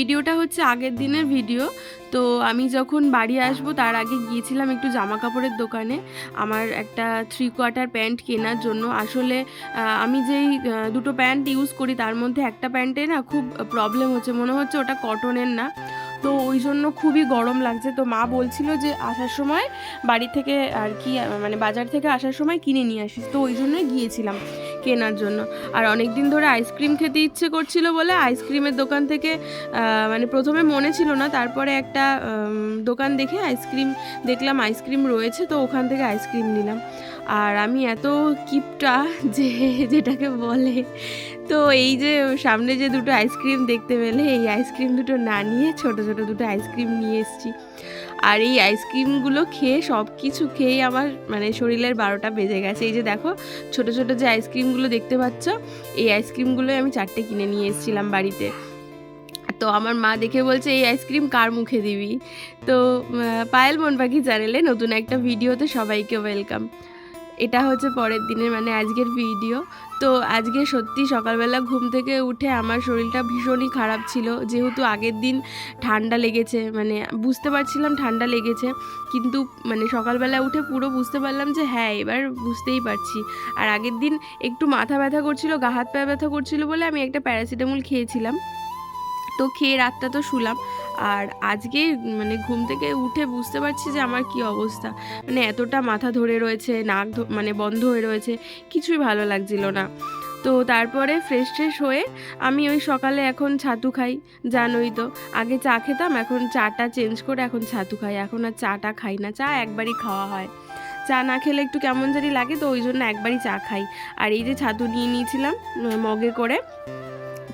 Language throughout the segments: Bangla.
ভিডিওটা হচ্ছে আগের দিনের ভিডিও। তো আমি যখন বাড়ি আসবো তার আগে গিয়েছিলাম একটু জামা কাপড়ের দোকানে আমার একটা 3/4 প্যান্ট কেনার জন্য। আসলে আমি যেই দুটো প্যান্ট ইউজ করি তার মধ্যে একটা প্যান্টে না খুব প্রবলেম হচ্ছে, মনে হচ্ছে ওটা কটনের না। তো ওই জন্য খুবই গরম লাগছে। তো মা বলছিল যে আসার সময় বাড়ি থেকে আর কি মানে বাজার থেকে আসার সময় কিনে নিয়ে আসিস, তো ওই জন্যই গিয়েছিলাম কেনার জন্য। আর অনেক দিন ধরে আইসক্রিম খেতে ইচ্ছে করছিল বলে আইসক্রিমের দোকান থেকে মানে প্রথমে মনে ছিল না, তারপরে একটা দোকান দেখে আইসক্রিম দেখলাম, আইসক্রিম রয়েছে, তো ওখান থেকে আইসক্রিম নিলাম। আর আমি এত কিপটা যে যেটাকে বলে, তো এই যে সামনে যে দুটো আইসক্রিম দেখতে পেলে, এই আইসক্রিম দুটো না নিয়ে ছোট ছোট দুটো আইসক্রিম নিয়ে এসেছি। আর এই আইসক্রিমগুলো খেয়ে সব কিছু খেয়েই আমার মানে শরীরের 12টা বেজে গেছে। এই যে দেখো ছোট ছোট যে আইসক্রিমগুলো দেখতে পাচ্ছ, এই আইসক্রিমগুলোই আমি 4টে কিনে নিয়ে এসেছিলাম বাড়িতে। তো আমার মা দেখে বলছে এই আইসক্রিম কার মুখে দিবি। তো পায়েল মন পাখি চ্যানেলে নতুন একটা ভিডিওতে সবাইকে ওয়েলকাম। এটা হচ্ছে পরের দিনের মানে আজকের ভিডিও। তো আজকে সত্যি সকালবেলা ঘুম থেকে উঠে আমার শরীরটা ভীষণই খারাপ ছিল, যেহেতু আগের দিন ঠান্ডা লেগেছে, মানে বুঝতে পারছিলাম ঠান্ডা লেগেছে, কিন্তু মানে সকালবেলা উঠে পুরো বুঝতে পারলাম যে হ্যাঁ এবার বুঝতেই পারছি। আর আগের দিন একটু মাথা ব্যথা করছিল, গা হাত পায়ে ব্যথা করছিল বলে আমি একটা প্যারাসিটামল খেয়েছিলাম। তো খেয়ে রাতটা তো শুলাম। আর আজকে মানে ঘুম থেকে উঠে বুঝতে পারছি যে আমার কি অবস্থা, মানে এতটা মাথা ধরে রয়েছে, নাক মানে বন্ধ হয়ে রয়েছে, কিছুই ভালো লাগছিল না। তো তারপরে ফ্রেশ ট্রেশ হয়ে আমি ওই সকালে এখন ছাতু খাই, জানোই তো। আগে চা খেতাম, এখন চাটা চেঞ্জ করে এখন ছাতু খাই। এখন আর চাটা খাই না, চা একবারই খাওয়া হয়, চা না খেলে একটু কেমন জানি লাগে, তো ওই জন্য একবারই চা খাই। আর এই যে ছাতু নিয়ে নিয়েছিলাম মগে করে,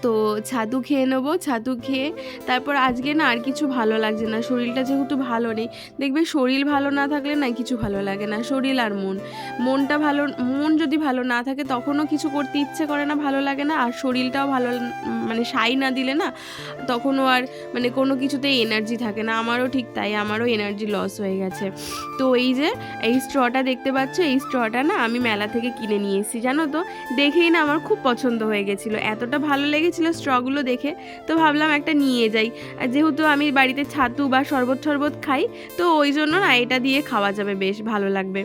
তো ছাতু খেয়ে নেবো। ছাতু খেয়ে তারপর আজকে না আর কিছু ভালো লাগছে না, শরীরটা যেহেতু ভালো নেই। দেখবে শরীর ভালো না থাকলে না কিছু ভালো লাগে না, শরীর আর মনটা ভালো, মন যদি ভালো না থাকে তখনও কিছু করতে ইচ্ছে করে না, ভালো লাগে না। আর শরীরটাও ভালো মানে সাই না দিলে না তখনও আর মানে কোনো কিছুতেই এনার্জি থাকে না। আমারও ঠিক তাই, আমারও এনার্জি লস হয়ে গেছে। তো এই যে এই স্ট্রটা দেখতে পাচ্ছ, এই স্ট্রটা না আমি মেলা থেকে কিনে নিয়ে এসেছি, জানো তো। দেখেই না আমার খুব পছন্দ হয়ে গেছিলো, এতটা ভালো লেগেছিল স্ট্রগুলো দেখে, তো ভাবলাম একটা নিয়ে যাই। আর যেহেতু আমি বাড়িতে ছাতু বা শরবত শরবত খাই, তো ওই জন্য না এটা দিয়ে খাওয়া যাবে, বেশ ভালো লাগবে।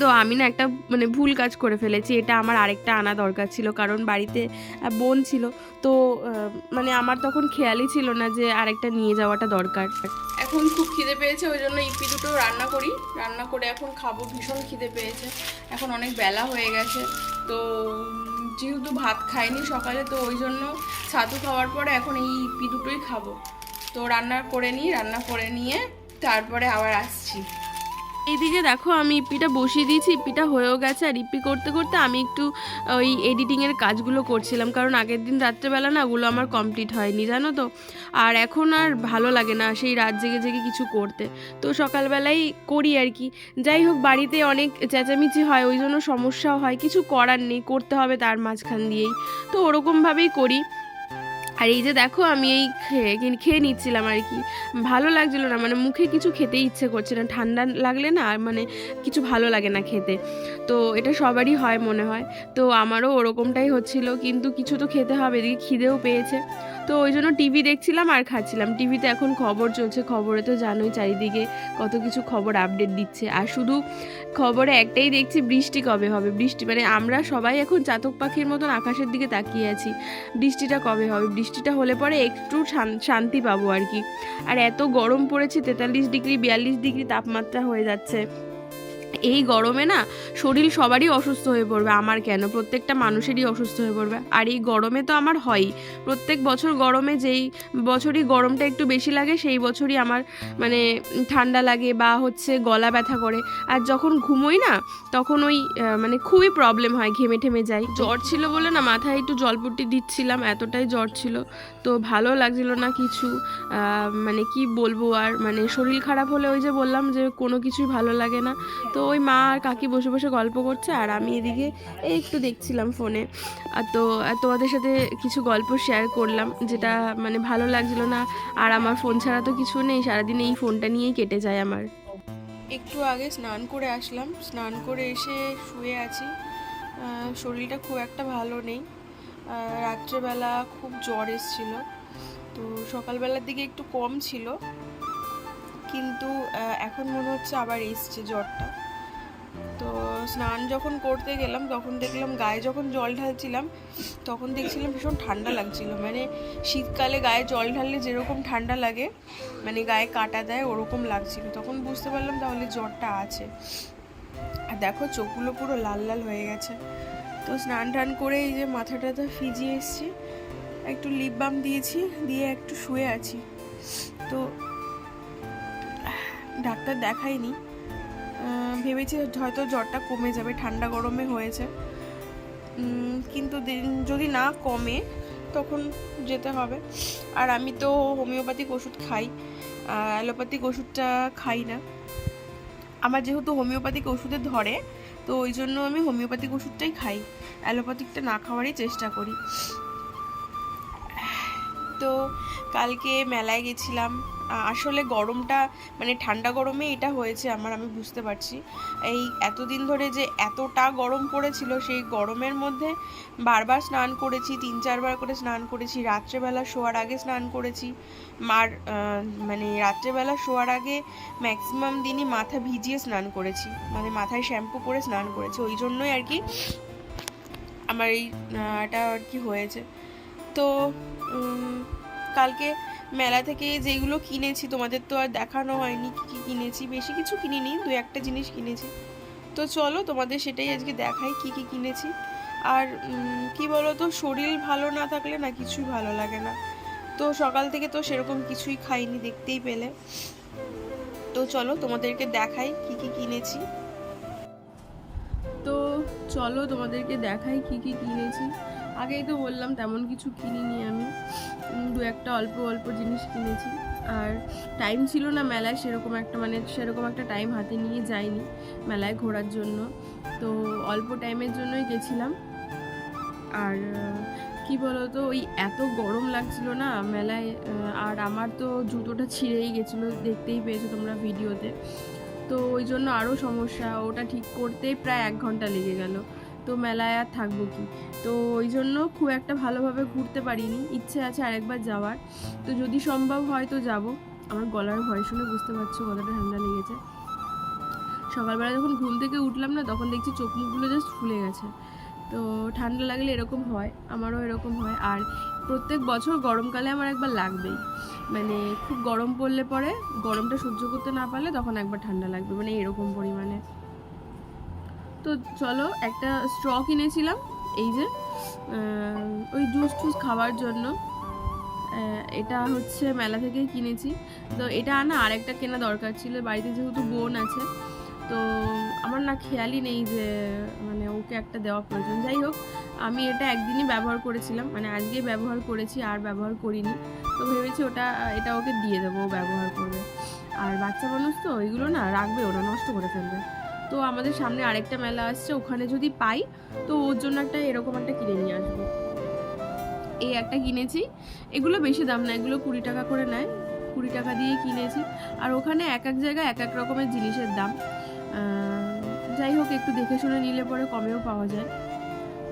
তো আমি না একটা মানে ভুল কাজ করে ফেলেছি, এটা আমার আরেকটা আনা দরকার ছিল, কারণ বাড়িতে বোন ছিল। তো মানে আমার তখন খেয়ালই ছিল না যে আরেকটা নিয়ে যাওয়াটা দরকার। এখন খুব খিদে পেয়েছে, ওই জন্য ইপি দুটো রান্না করি, রান্না করে এখন খাবো, ভীষণ খিদে পেয়েছে। এখন অনেক বেলা হয়ে গেছে, তো যেহেতু ভাত খাইনি সকালে, তো ওই জন্য ছাতু খাওয়ার পরে এখন এই ইপি দুটোই খাবো। তো রান্না করে নিই, রান্না করে নিয়ে তারপরে আবার আসছি। এইদিকে দেখো আমি ইপিটা বসিয়ে দিয়েছি, ইপিটা হয়েও গেছে। আর ইপি করতে করতে আমি একটু ওই এডিটিংয়ের কাজগুলো করছিলাম, কারণ আগের দিন রাত্রেবেলা না ওগুলো আমার কমপ্লিট হয়নি, জানো তো। আর এখন আর ভালো লাগে না সেই রাত জেগে জেগে কিছু করতে, তো সকালবেলাই করি আর কি। যাই হোক, বাড়িতে অনেক চেঁচামেচি হয়, ওই জন্য সমস্যাও হয়, কিছু করার নেই, করতে হবে তার মাঝখান দিয়েই, তো ওরকমভাবেই করি। আর এই যে দেখো আমি এই খেয়ে নিচ্ছিলাম আর কি, ভালো লাগছিল না, মানে মুখে কিছু খেতে ইচ্ছে করছে না, ঠান্ডা লাগলে না মানে কিছু ভালো লাগে না খেতে। তো এটা সবারই হয় মনে হয়, তো আমারও ওরকমটাই হচ্ছিল, কিন্তু কিছু তো খেতে হবে, এদিকে খিদেও পেয়েছে। তো ওই জন্য টিভি দেখছিলাম আর খাচ্ছিলাম। টিভিতে এখন খবর চলছে, খবরে তো জানোই চারিদিকে কত কিছু খবর আপডেট দিচ্ছে। আর শুধু খবরে একটাই দেখছি, বৃষ্টি কবে হবে, বৃষ্টি মানে আমরা সবাই এখন চাতক পাখির মতন আকাশের দিকে তাকিয়ে আছি, বৃষ্টিটা কবে হবে, বৃষ্টিটা হলে পরে একটু শান্তি পাবো আর কি। আর এত গরম পড়েছে, 43 ডিগ্রি 42 ডিগ্রি তাপমাত্রা হয়ে যাচ্ছে। এই গরমে না শরীর সবারই অসুস্থ হয়ে পড়বে, আমার কেন, প্রত্যেকটা মানুষেরই অসুস্থ হয়ে পড়বে। আর এই গরমে তো আমার হয়ই, প্রত্যেক বছর গরমে যেই বছরই গরমটা একটু বেশি লাগে সেই বছরই আমার মানে ঠান্ডা লাগে বা হচ্ছে গলা ব্যথা করে। আর যখন ঘুমোই না তখন ওই মানে খুবই প্রবলেম হয়, ঘেমে ঠেমে যাই। জ্বর ছিল বলে না মাথায় একটু জলপট্টি দিচ্ছিলাম, এতটাই জ্বর ছিল, তো ভালো লাগছিল না কিছু। মানে কি বলবো, আর মানে শরীর খারাপ হলে ওই যে বললাম যে কোনো কিছুই ভালো লাগে না। তো ওই মা আর কাকি বসে বসে গল্প করছে, আর আমি এদিকে এই একটু দেখছিলাম ফোনে। তো তোমাদের সাথে কিছু গল্প শেয়ার করলাম, যেটা মানে ভালো লাগছিল না। আর আমার ফোন ছাড়া তো কিছু নেই, সারাদিন এই ফোনটা নিয়েই কেটে যায় আমার। একটু আগে স্নান করে আসলাম, স্নান করে এসে শুয়ে আছি, শরীরটা খুব একটা ভালো নেই। রাত্রেবেলা খুব জ্বর এসেছিল, তো সকালবেলার দিকে একটু কম ছিল, কিন্তু এখন মনে হচ্ছে আবার এসছে জ্বরটা। তো স্নান যখন করতে গেলাম তখন দেখলাম গায়ে যখন জল ঢালছিলাম তখন দেখছিলাম ভীষণ ঠান্ডা লাগছিল, মানে শীতকালে গায়ে জল ঢাললে যেরকম ঠান্ডা লাগে, মানে গায়ে কাটা দেয় ওরকম লাগছিল। তখন বুঝতে পারলাম তাহলে জ্বরটা আছে। আর দেখো চোখগুলো পুরো লাল লাল হয়ে গেছে। তো স্নান টান করে এই যে মাথা টাথা ভিজিয়ে এসেছি, একটু লিপ বাম দিয়েছি, দিয়ে একটু শুয়ে আছি। তো ডাক্তার দেখাইনি, ভেবেছি হয়তো জ্বরটা কমে যাবে, ঠান্ডা গরমে হয়েছে, কিন্তু যদি না কমে তখন যেতে হবে। আর আমি তো হোমিওপ্যাথিক ওষুধ খাই, অ্যালোপ্যাথিক ওষুধটা খাই না। আমার যেহেতু হোমিওপ্যাথিক ওষুধে ধরে, তো ওই জন্য আমি হোমিওপ্যাথিক ওষুধটাই খাই, অ্যালোপ্যাথিকটা না খাওয়ারই চেষ্টা করি। তো কালকে মেলায় গেছিলাম। আসলে গরমটা মানে ঠান্ডা গরমে এটা হয়েছে আমার, আমি বুঝতে পারছি। এই এতদিন ধরে যে এতটা গরম পড়েছিল, সেই গরমের মধ্যে বারবার স্নান করেছি, 3-4 বার করে স্নান করেছি। রাত্রেবেলা শোয়ার আগে স্নান করেছি। মানে রাত্রেবেলা শোয়ার আগে ম্যাক্সিমাম দিনই মাথা ভিজিয়ে স্নান করেছি, মানে মাথায় শ্যাম্পু করে স্নান করেছি। ওই জন্যই আর কি আমার এটা আর কি হয়েছে। তো কালকে মেলা থেকে যেগুলো কিনেছি তোমাদের তো আর দেখানো হয়নি কী কী কিনেছি, বেশি কিছু কিনিনি, 2-1টা জিনিস কিনেছি। তো চলো তোমাদের সেটাই আজকে দেখাই কী কী কিনেছি। আর কি বলো তো, শরীর ভালো না থাকলে না কিছুই ভালো লাগে না। তো সকাল থেকে তো সেরকম কিছুই খাইনি, দেখতেই পেলে। তো চলো তোমাদেরকে দেখাই কী কী কিনেছি। তো চলো তোমাদেরকে দেখাই কী কী কিনেছি। আগেই তো বললাম তেমন কিছু কিনিনি আমি, 2-1টা অল্প অল্প জিনিস কিনেছি। আর টাইম ছিল না মেলায় সেরকম একটা টাইম হাতে নিয়ে যাইনি মেলায় ঘোরার জন্য। তো অল্প টাইমের জন্যই গেছিলাম। আর কি বলতো, ওই এত গরম লাগছিল না মেলায়, আর আমার তো জুতোটা ছিঁড়েই গেছিলো, দেখতেই পেয়েছো তোমরা ভিডিওতে। তো ওই জন্য আরও সমস্যা, ওটা ঠিক করতেই প্রায় 1 ঘন্টা লেগে গেল। তো মেলায় আর থাকবো কি, তো ওই জন্য খুব একটা ভালোভাবে ঘুরতে পারিনি। ইচ্ছে আছে আরেকবার যাওয়ার, তো যদি সম্ভব হয় তো যাব। আমার গলার ভয় শুনে বুঝতে পারছো গলাটা ঠান্ডা লেগেছে। সকালবেলা যখন ঘুম থেকে উঠলাম না, তখন দেখছি চোখ মুখগুলো জাস্ট ফুলে গেছে। তো ঠান্ডা লাগলে এরকম হয়, আমারও এরকম হয়। আর প্রত্যেক বছর গরমকালে আমার একবার লাগবেই, মানে খুব গরম পড়লে পরে, গরমটা সহ্য করতে না পারলে তখন একবার ঠান্ডা লাগবে, মানে এরকম পরিমাণে। তো চলো, একটা স্ট্র কিনেছিলাম, এই যে ওই জুস টুস খাওয়ার জন্য। এটা হচ্ছে মেলা থেকেই কিনেছি। তো এটা আরেকটা কেনা দরকার ছিল, বাড়িতে যেহেতু বোন আছে, তো আমার না খেয়ালই নেই যে মানে ওকে একটা দেওয়া প্রয়োজন। যাই হোক, আমি এটা একদিনই ব্যবহার করেছিলাম, মানে আজকেই ব্যবহার করেছি, আর ব্যবহার করিনি। তো ভেবেছি এটা ওকে দিয়ে দেবো, ও ব্যবহার করবে। আর বাচ্চা মানুষ তো এগুলো না রাখবে, ওরা নষ্ট করে ফেলবে। তো আমাদের সামনে আরেকটা মেলা আসছে, ওখানে যদি পাই তো ওর জন্য এরকম একটা কিনে নিয়ে আসবো। এই একটা কিনেছি। এগুলো বেশি দাম না, এগুলো 20 টাকা করে নেয়, 20 টাকা দিয়ে কিনেছি। আর ওখানে এক এক জায়গায় এক এক রকমের জিনিসের দাম। যাই হোক, একটু দেখে শুনে নিলে পরে কমেও পাওয়া যায়।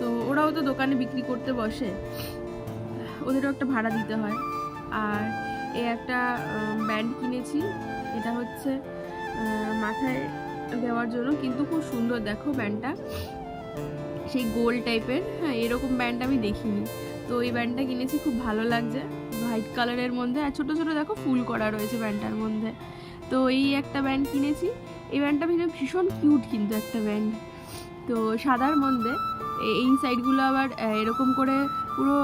তো ওরাও তো দোকানে বিক্রি করতে বসে, ওদেরও একটা ভাড়া দিতে হয়। আর একটা ব্যান্ড কিনেছি, এটা হচ্ছে মাথায় দেওয়ার জন্য, কিন্তু খুব সুন্দর, দেখো ব্যান্ডটা সেই গোল টাইপের। হ্যাঁ, এরকম ব্যান্ড আমি দেখিনি। তো এই ব্যান্ডটা কিনেছি, খুব ভালো লাগছে, হোয়াইট কালারের মধ্যে, আর ছোটো ছোটো দেখো ফুল করা রয়েছে ব্যান্ডটার মধ্যে। তো এই একটা ব্যান্ড কিনেছি। এই ব্যান্ডটা ভীষণ কিউট, কিন্তু একটা ব্যান্ড, তো সাদার মধ্যে এই সাইডগুলো আবার এরকম করে পুরো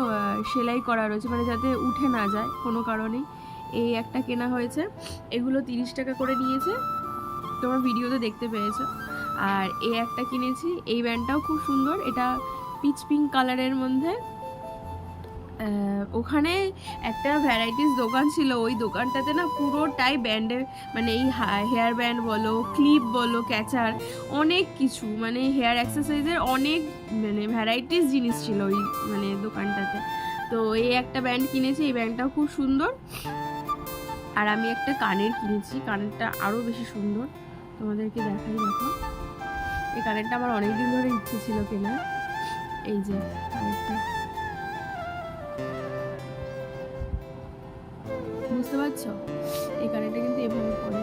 সেলাই করা রয়েছে, মানে যাতে উঠে না যায় কোনো কারণেই। এই একটা কেনা হয়েছে, এগুলো 30 টাকা করে নিয়েছে, তোমরা ভিডিওতে দেখতে পেয়েছো। আর এই একটা কিনেছি, এই ব্যান্ডটাও খুব সুন্দর, এটা পিচ পিঙ্ক কালারের মধ্যে। ওখানে একটা ভ্যারাইটিস দোকান ছিল, ওই দোকানটাতে না পুরোটাই ব্যান্ডের, মানে এই হেয়ার ব্যান্ড বলো, ক্লিপ বলো, ক্যাচার, অনেক কিছু, মানে হেয়ার এক্সারসাইজের অনেক মানে ভ্যারাইটিস জিনিস ছিল ওই মানে দোকানটাতে। তো এই একটা ব্যান্ড কিনেছি, এই ব্যান্ডটাও খুব সুন্দর। আর আমি একটা কানের কিনেছি, কানেরটা আরও বেশি সুন্দর, তোমাদেরকে দেখাই। দেখো, এই কানেরটা আমার অনেক দিন ধরে ইচ্ছে ছিল কেনার। এই যে কানেরটা, বুঝতে পারছো? এই কানেরটা কিন্তু এভাবে পড়ে,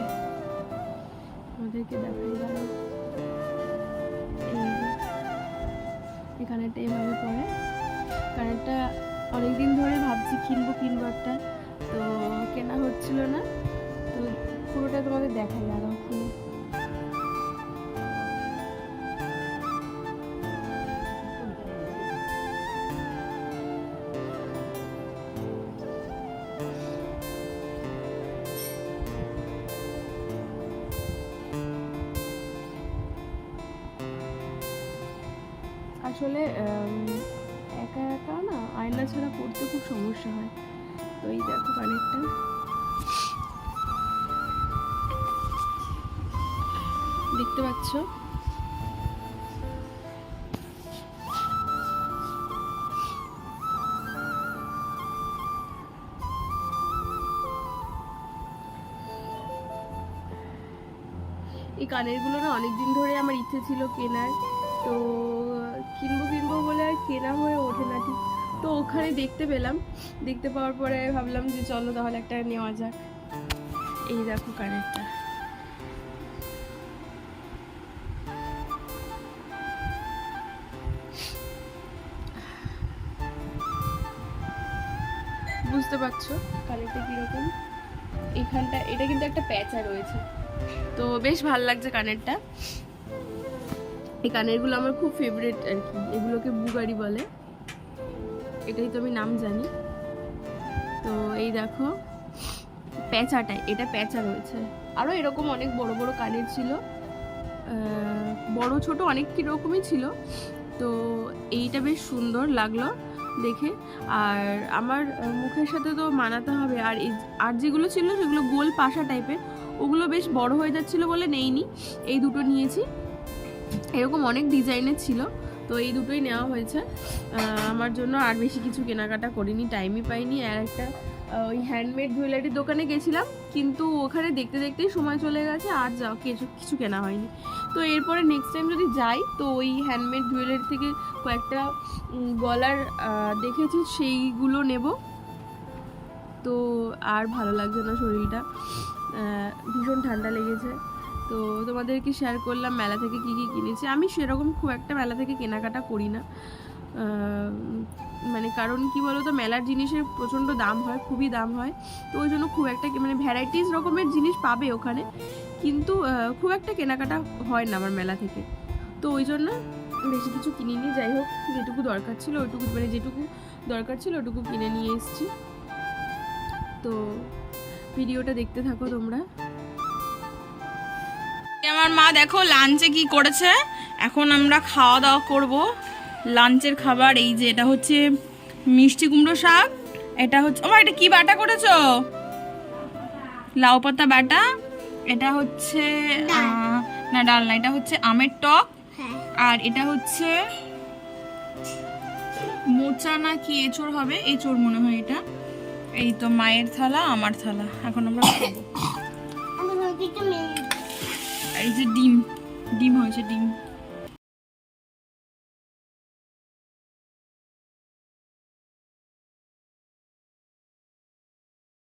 আমাদেরকে দেখাই গেল। এই কানেরটা এভাবে পড়ে। কানেরটা অনেকদিন ধরে ভাবছি কিনবো একটা, তো কেনা হচ্ছিল না। তো পুরোটা তোমাদের দেখাই আরো খুলে। আসলে একা একা না আয়না ছাড়া পড়তে খুব সমস্যা হয়। তো এই দেখো কানেরটা, দেখতে পাচ্ছ? এই কানেরগুলো না অনেকদিন ধরে আমার ইচ্ছে ছিল কেনার, তো কিনবো বলে আর কেনা হয়ে ওঠে না ঠিক। তো ওখানে দেখতে পেলাম, দেখতে পাওয়ার পরে ভাবলাম যে চলো তাহলে একটা নেওয়া যাক। এই দেখো কানেরটা, বুঝতে পারছো কানেরটা কিরকম? এখানটা এটা কিন্তু একটা প্যাঁচা রয়েছে, তো বেশ ভালো লাগছে কানেরটা। এই কানেরগুলো আমার খুব ফেভারিট আর কি, এগুলোকে বুগারি বলে, এটাই তো আমি নাম জানি। তো এই দেখো প্যাঁচাটাই, এটা প্যাঁচা রয়েছে। আরও এরকম অনেক বড় বড় কানের ছিল, বড় ছোট অনেক রকমই ছিল। তো এইটা বেশ সুন্দর লাগলো দেখে, আর আমার মুখের সাথে তো মানাতে হবে। আর যেগুলো ছিল সেগুলো গোল পাশা টাইপের, ওগুলো বেশ বড় হয়ে যাচ্ছিলো বলে নেইনি, এই দুটো নিয়েছি। এরকম অনেক ডিজাইনের ছিল, তো এই দুটোই নেওয়া হয়েছে আমার জন্য। আর বেশি কিছু কেনাকাটা করিনি, টাইমই পাইনি। আর একটা ওই হ্যান্ডমেড জুয়েলারির দোকানে গেছিলাম, কিন্তু ওখানে দেখতে দেখতেই সময় চলে গেছে, আর কিছু কেনা হয়নি। তো এরপরে নেক্সট টাইম যদি যাই তো ওই হ্যান্ডমেড জুয়েলারি থেকে কয়েকটা গলার দেখেছি, সেইগুলো নেব। তো আর ভালো লাগছে না শরীরটা, ভীষণ ঠান্ডা লেগেছে। তো তোমাদেরকে শেয়ার করলাম মেলা থেকে কী কী কিনেছি। আমি সেরকম খুব একটা মেলা থেকে কেনাকাটা করি না, মানে কারণ কি বলো তো, মেলার জিনিসের প্রচণ্ড দাম হয়, খুবই দাম হয়। তো ওই জন্য খুব একটা মানে ভ্যারাইটিস রকমের জিনিস পাবে ওখানে, কিন্তু খুব একটা কেনাকাটা হয় না আমার মেলা থেকে। তো ওই জন্য বেশি কিছু কিনিনি। যাই হোক, যেটুকু দরকার ছিল ওইটুকু, মানে যেটুকু দরকার ছিল ওটুকু কিনে নিয়ে এসেছি। তো ভিডিওটা দেখতে থাকো তোমরা। আমার মা দেখো লাঞ্চে কি করেছে, এখন আমরা খাওয়া দাওয়া করব। লাঞ্চের খাবার এই যে, এটা হচ্ছে মিষ্টি কুমড়ো শাক, এটা হচ্ছে আমার, এটা কি বাটা করেছো? লাউ পাতা বাটা। এটা হচ্ছে না ডাল না, এটা হচ্ছে আমের টক। আর এটা হচ্ছে মোচা না কি এঁচড় হবে, এঁচড় মনে হয় এটা। এই তো মায়ের থালা, আমার থালা, এখন আমরা খাবো। এই যে ডিম হয়েছে, ডিম।